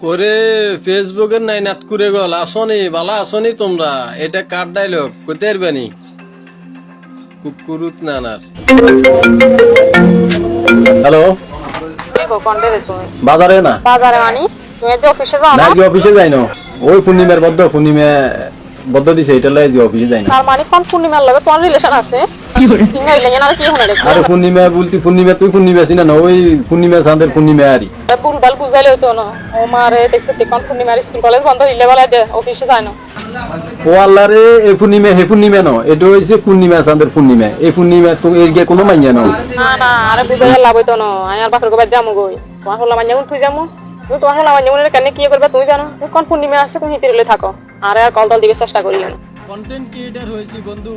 করে ফেসবুকের নাই নাত করে গল আসনি বালা আসনি তোমরা এটা কার ডায়লগ কইতে পারবেনি কুকুরুত নানার হ্যালো দেখো কোনটা তুমি বাজারে না বাজারে মানে তুমি যে অফিসে যাও না না যে অফিসে যাই না ওই পূর্ণিমার পূর্ণিমা বদ্ধ দিছে এটা লাই যে অফিসে যাই না তার মানে কোন পূর্ণিমার লাগে তোমার রিলেশন আছে কি করে তুমি হইলে না কি হনে রে আরে পূর্ণিমা বলতি পূর্ণিমা তুই পূর্ণিমা চিনা না ওই পূর্ণিমা চাঁদের পূর্ণিমা আরি ভুলভাল বুঝাইলে হইতো না ও মারে দেখছে কোন পূর্ণিমার স্কুল কলেজ বন্ধ হইলে বলে যে অফিসে যায় না ও আল্লাহ রে এই পূর্ণিমা হে পূর্ণিমা ন এটা হইছে পূর্ণিমা চাঁদের পূর্ণিমা এই পূর্ণিমা তুমি এর গিয়ে কোনো মাইয়া না না না আরে বুঝাইলে লাভ হইতো না আমি আর বাপের গোবার যামু গই তোমার হলা মাইয়া তুই যামু তুমি তোমার হলা মাইয়া কেন কি করবে তুমি জানো কোন পূর্ণিমা আছে তুমি হিতিরলে থাকো আর আর কল দিবে চেষ্টা করি না কন্টেন্ট ক্রিয়েটর হয়েছি বন্ধু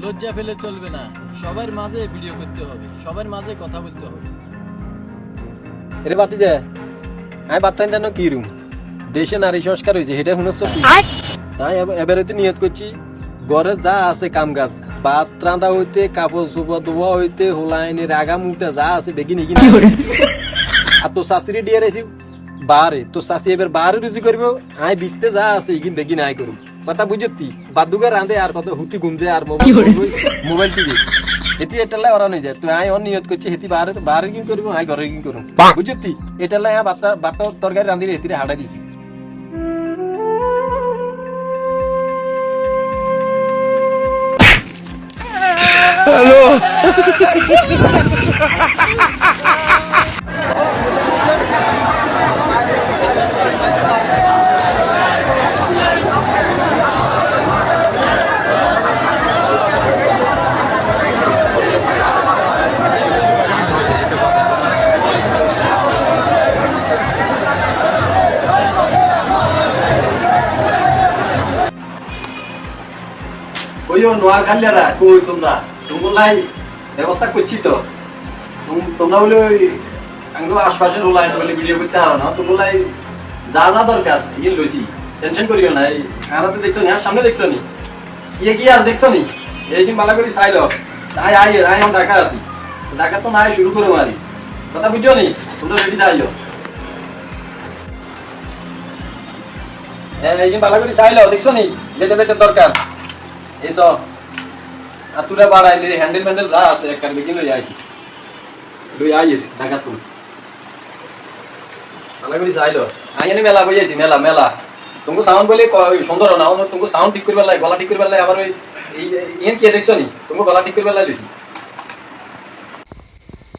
লজ্জা ফেলে চলবে না সবার মাঝে ভিডিও করতে হবে সবার মাঝে কথা বলতে হবে এরে বাতি যে আমি বার্তান জানো কি রুম দেশে নারী সংস্কার হয়েছে সেটা শুনছ কি তাই এবারে তো নিয়ত করছি ঘরে যা আছে কাম কাজ ভাত রাঁধা হইতে কাপড় চোপড় ধোয়া হইতে হোলাইনি রাগা মুখটা যা আছে বেগি নিকি আর তো শাশুড়ি দিয়ে রেছি বাহারে তো শাশি এবার বাহারে রুজি করবো আমি বিকতে যা আছে এগিন বেগি নাই করুম কথা বুঝতি বাদুকে রাঁধে আর কত হুতি ঘুমছে আর মোবাইল টিভি হেতি এটা লাই ওরা নিয়ে যায় তো আই অন নিয়ত করছি হেতি বাহারে কি করবো আই ঘরে কি করুম বুঝতি এটা লাই বাতা তরকারি রাঁধি হেতিরে হাঁটা দিছি ওইও নোয়া খালিয়ারা কই তোমরা ব্যবস্থা করছি তো তোমরা বলে ওই আঙ্গ আশপাশের ওলাই বলে ভিডিও করতে পারো না তোমরা যা যা দরকার ইয়ে লইছি টেনশন করিও না এই আমরা তো দেখছো নি আর সামনে দেখছো নি ইয়ে কি আর দেখছো নি এইদিন বালা করে চাইলো আই আমি ঢাকা আছি ঢাকা তো নাই শুরু করে মারি কথা বুঝছো নি তোমরা রেডি যাইও এইদিন বালা করে চাইলো দেখছো নি যেটা যেটা দরকার এইসব আর তুরা বাড়াইলে হ্যান্ডেল ম্যান্ডেল যা আছে একটা বেগি লই আইছি লই আইয়ে ঢাকা তুমি মেলা করে চাইলো আইনে মেলা বইয়াছি মেলা মেলা তুমি সাউন্ড বলে সুন্দর না তুমি সাউন্ড ঠিক করবার লাগে গলা ঠিক করবার লাগে আবার ওই ইয়েন কে দেখছো নি তুমি গলা ঠিক করবার লাগে দিছি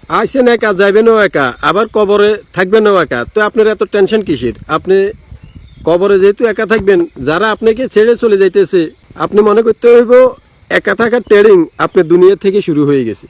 আইসেন একা যাইবেন একা আবার কবরে থাকবেন একা তো আপনার এত টেনশন কিসের আপনি কবরে যেহেতু একা থাকবেন যারা আপনাকে ছেড়ে চলে যাইতেছে আপনি মনে করতে হইব একা থাকার ট্রেডিং আপনার দুনিয়া থেকে শুরু হয়ে গেছে